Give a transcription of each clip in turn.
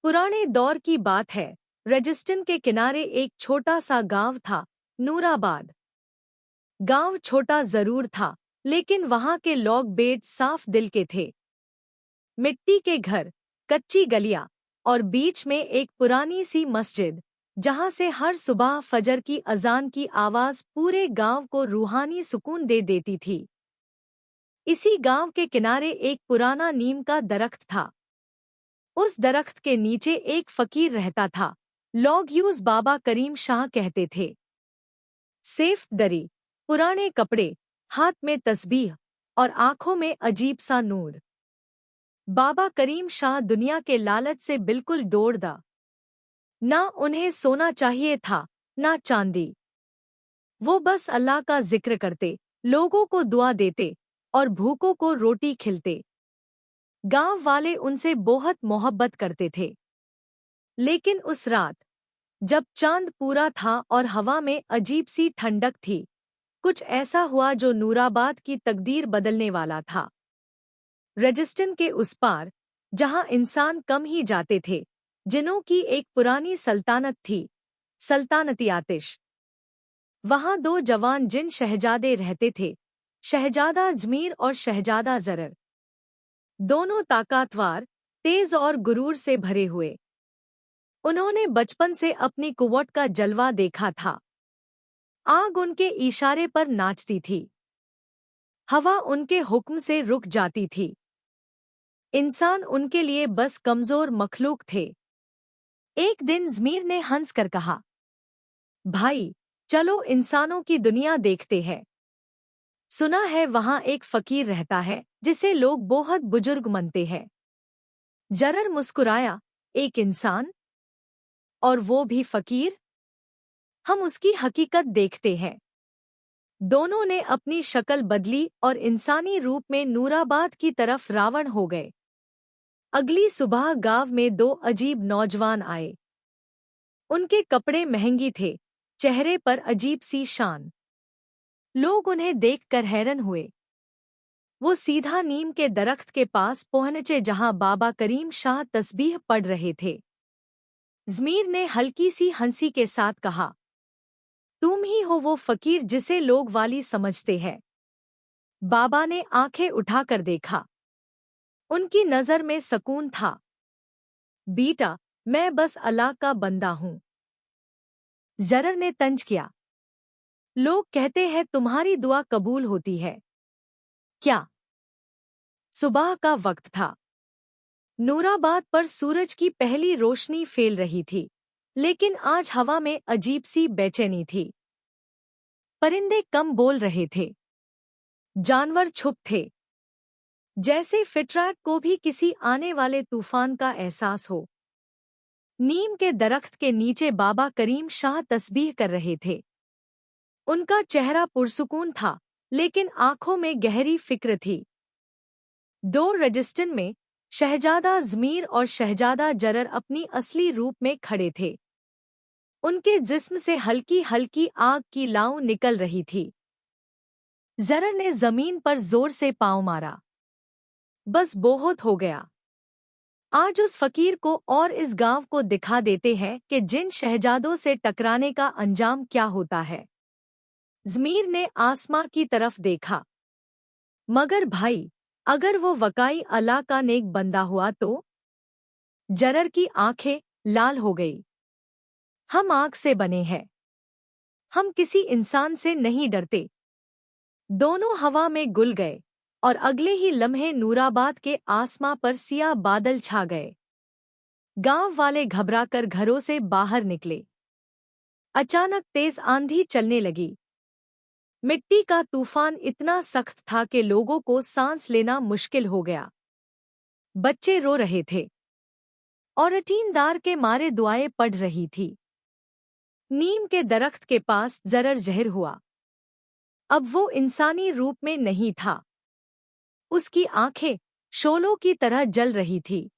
पुराने दौर की बात है। राजस्थान के किनारे एक छोटा सा गांव था, नूराबाद। गांव छोटा जरूर था, लेकिन वहां के लोग बेहद साफ दिल के थे। मिट्टी के घर, कच्ची गलियां और बीच में एक पुरानी सी मस्जिद, जहां से हर सुबह फजर की अजान की आवाज पूरे गांव को रूहानी सुकून दे देती थी। इसी गांव के किनारे एक पुराना नीम का दरख्त था। उस दरख्त के नीचे एक फकीर रहता था। लोग यूस बाबा करीम शाह कहते थे। सेफ दरी, पुराने कपड़े, हाथ में तस्बीह और आंखों में अजीब सा नूर। बाबा करीम शाह दुनिया के लालच से बिल्कुल दौड़दा। ना उन्हें सोना चाहिए था, ना चांदी। वो बस अल्लाह का जिक्र करते, लोगों को दुआ देते और भूखों को रोटी खिलते। गांव वाले उनसे बहुत मोहब्बत करते थे। लेकिन उस रात, जब चांद पूरा था और हवा में अजीब सी ठंडक थी, कुछ ऐसा हुआ जो नूराबाद की तकदीर बदलने वाला था। राजस्थान के उस पार, जहां इंसान कम ही जाते थे, जिन्हों की एक पुरानी सल्तनत थी, सल्तनती आतिश। वहां दो जवान जिन शहजादे रहते थे, शहजादा अजमीर और शहजादा जरर। दोनों ताकतवर, तेज और गुरूर से भरे हुए। उन्होंने बचपन से अपनी कुव्वत का जलवा देखा था। आग उनके इशारे पर नाचती थी। हवा उनके हुक्म से रुक जाती थी। इंसान उनके लिए बस कमजोर मखलूक थे। एक दिन ज़मीर ने हंसकर कहा, भाई, चलो इंसानों की दुनिया देखते हैं। सुना है वहां एक फकीर रहता है, जिसे लोग बहुत बुजुर्ग मानते हैं। जरर मुस्कुराया, एक इंसान? और वो भी फकीर? हम उसकी हकीकत देखते हैं। दोनों ने अपनी शक्ल बदली और इंसानी रूप में नूराबाद की तरफ रावण हो गए। अगली सुबह गांव में दो अजीब नौजवान आए। उनके कपड़े महंगी थे, चेहरे पर अजीब सी शान। लोग उन्हें देखकर हैरान हुए। वो सीधा नीम के दरख्त के पास पहुंचे जहां बाबा करीम शाह तस्बीह पढ़ रहे थे। ज़मीर ने हल्की सी हंसी के साथ कहा, तुम ही हो वो फकीर जिसे लोग वाली समझते हैं। बाबा ने आंखें उठाकर देखा। उनकी नजर में सुकून था। बेटा, मैं बस अल्लाह का बंदा हूं। जरर ने तंज किया, लोग कहते हैं तुम्हारी दुआ कबूल होती है। क्या? सुबह का वक्त था। नूराबाद पर सूरज की पहली रोशनी फैल रही थी, लेकिन आज हवा में अजीब सी बेचैनी थी। परिंदे कम बोल रहे थे। जानवर चुप थे, जैसे फितरत को भी किसी आने वाले तूफान का एहसास हो। नीम के दरख्त के नीचे बाबा करीम शाह तस्बीह कर रहे थे। उनका चेहरा पुरसुकून था, लेकिन आंखों में गहरी फिक्र थी। दौर राजस्थान में शहजादा ज़मीर और शहजादा जरर अपनी असली रूप में खड़े थे। उनके जिस्म से हल्की हल्की आग की लाऊ निकल रही थी। जरर ने जमीन पर जोर से पांव मारा। बस बहुत हो गया। आज उस फकीर को और इस गांव को दिखा देते हैं कि जिन शहजादों से टकराने का अंजाम क्या होता है। ज़मीर ने आसमां की तरफ देखा। मगर भाई, अगर वो वकाई अल्लाह का नेक बंदा हुआ तो? जरर की आंखें लाल हो गई। हम आग से बने हैं। हम किसी इंसान से नहीं डरते। दोनों हवा में घुल गए और अगले ही लम्हे नूराबाद के आसमां पर सियाह बादल छा गए। गांव वाले घबराकर घरों से बाहर निकले। अचानक तेज आंधी चलने लगी। मिट्टी का तूफान इतना सख्त था कि लोगों को सांस लेना मुश्किल हो गया। बच्चे रो रहे थे। औरतीनदार के मारे दुआएं पढ़ रही थी। नीम के दरख्त के पास जरर ज़हर हुआ। अब वो इंसानी रूप में नहीं था। उसकी आंखें शोलों की तरह जल रही थी।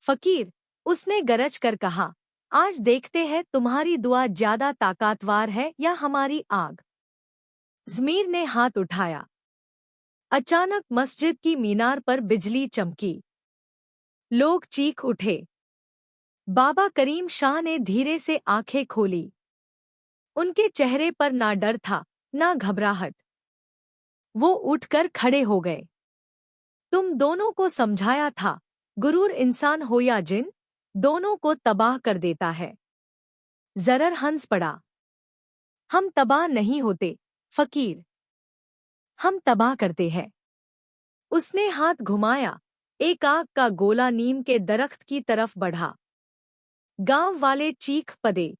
फकीर, उसने गरज कर कहा, आज देखते हैं तुम्हारी दुआ ज्यादा ताकतवर है या हमारी आग। ज़मीर ने हाथ उठाया। अचानक मस्जिद की मीनार पर बिजली चमकी। लोग चीख उठे। बाबा करीम शाह ने धीरे से आंखें खोली। उनके चेहरे पर ना डर था, ना घबराहट। वो उठकर खड़े हो गए। तुम दोनों को समझाया था, गुरूर इंसान हो या जिन, दोनों को तबाह कर देता है। जरर हंस पड़ा। हम तबाह नहीं होते, फकीर। हम तबाह करते हैं। उसने हाथ घुमाया। एक आग का गोला नीम के दरख्त की तरफ बढ़ा। गांव वाले चीख पड़े।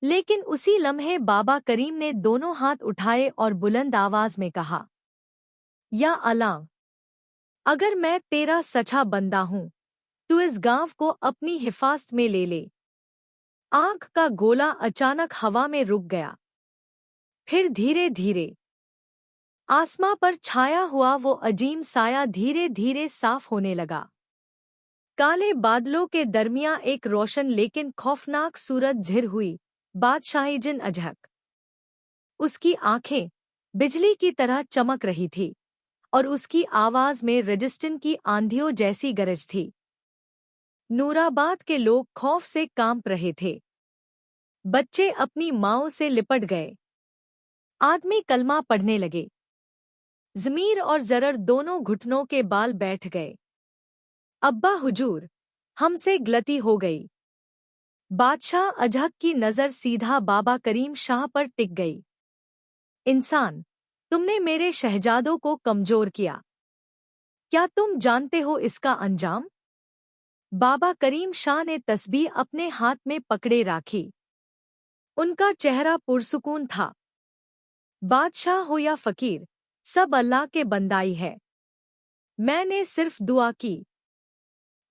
लेकिन उसी लम्हे बाबा करीम ने दोनों हाथ उठाए और बुलंद आवाज में कहा, या अल्लाह, अगर मैं तेरा सच्चा बंदा हूं तो इस गांव को अपनी हिफाजत में ले ले। आग का गोला अचानक हवा में रुक गया। फिर धीरे धीरे आसमां पर छाया हुआ वो अजीम साया धीरे धीरे साफ होने लगा। काले बादलों के दरमियां एक रोशन लेकिन खौफनाक सूरत झिर हुई, बादशाही जिन अजहक। उसकी आंखें बिजली की तरह चमक रही थी और उसकी आवाज में रेजिस्टेंस की आंधियों जैसी गरज थी। नूराबाद के लोग खौफ से कांप रहे थे। बच्चे अपनी माँओं से लिपट गए। आदमी कलमा पढ़ने लगे। ज़मीर और जरर दोनों घुटनों के बाल बैठ गए। अब्बा हुजूर, हमसे गलती हो गई। बादशाह अजहक की नज़र सीधा बाबा करीम शाह पर टिक गई। इंसान, तुमने मेरे शहजादों को कमजोर किया। क्या तुम जानते हो इसका अंजाम? बाबा करीम शाह ने तस्बीह अपने हाथ में पकड़े राखी। उनका चेहरा पुरसुकून था। बादशाह हो या फकीर, सब अल्लाह के बंदाई है। मैंने सिर्फ दुआ की।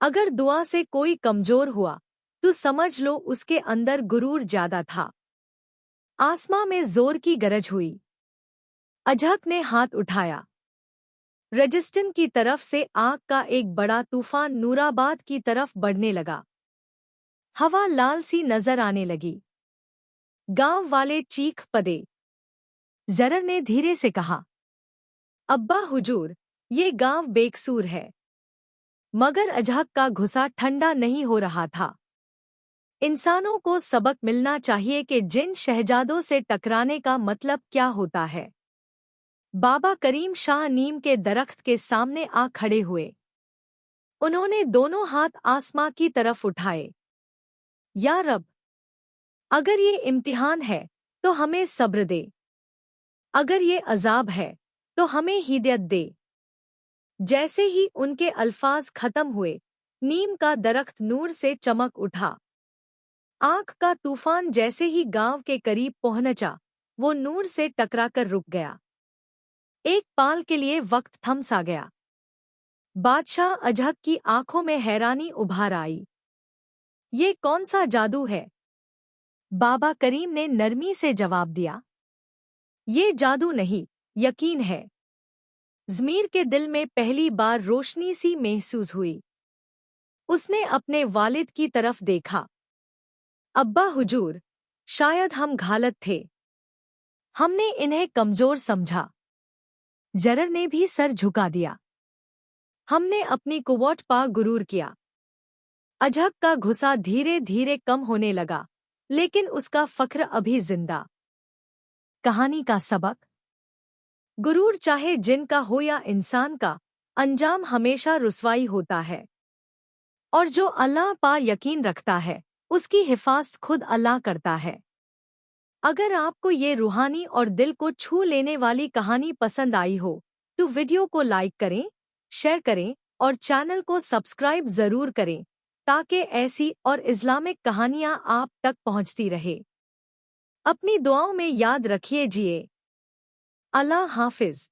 अगर दुआ से कोई कमजोर हुआ तो समझ लो उसके अंदर गुरूर ज्यादा था। आसमां में जोर की गरज हुई। अजहक ने हाथ उठाया। रेजिस्टेंस की तरफ से आग का एक बड़ा तूफान नूराबाद की तरफ बढ़ने लगा। हवा लाल सी नजर आने लगी। गांव वाले चीख पड़े। जरर ने धीरे से कहा, अब्बा हुजूर, ये गांव बेकसूर है। मगर अजहक का गुस्सा ठंडा नहीं हो रहा था। इंसानों को सबक मिलना चाहिए कि जिन शहजादों से टकराने का मतलब क्या होता है। बाबा करीम शाह नीम के दरख्त के सामने आ खड़े हुए। उन्होंने दोनों हाथ आसमां की तरफ उठाए। या रब, अगर ये इम्तिहान है तो हमें सब्र दे। अगर ये अजाब है तो हमें हिदायत दे। जैसे ही उनके अल्फाज खत्म हुए, नीम का दरख्त नूर से चमक उठा। आग का तूफान जैसे ही गांव के करीब पहुंचा, वो नूर से टकराकर रुक गया। एक पाल के लिए वक्त थम सा गया। बादशाह अजहक की आंखों में हैरानी उभार आई। ये कौन सा जादू है? बाबा करीम ने नरमी से जवाब दिया, ये जादू नहीं, यकीन है। ज़मीर के दिल में पहली बार रोशनी सी महसूस हुई। उसने अपने वालिद की तरफ देखा। अब्बा हुजूर, शायद हम गलत थे। हमने इन्हें कमजोर समझा। जरर ने भी सर झुका दिया। हमने अपनी कुव्वत पा गुरूर किया। अजहक का गुस्सा धीरे धीरे कम होने लगा, लेकिन उसका फख्र अभी जिंदा। कहानी का सबक, गुरूर चाहे जिन का हो या इंसान का, अंजाम हमेशा रुसवाई होता है। और जो अल्लाह पर यकीन रखता है, उसकी हिफाजत खुद अल्लाह करता है। अगर आपको ये रूहानी और दिल को छू लेने वाली कहानी पसंद आई हो तो वीडियो को लाइक करें, शेयर करें और चैनल को सब्सक्राइब जरूर करें ताकि ऐसी और इस्लामिक कहानियां आप तक पहुंचती रहे। अपनी दुआओं में याद रखिए। जिए। अल्लाह हाफिज।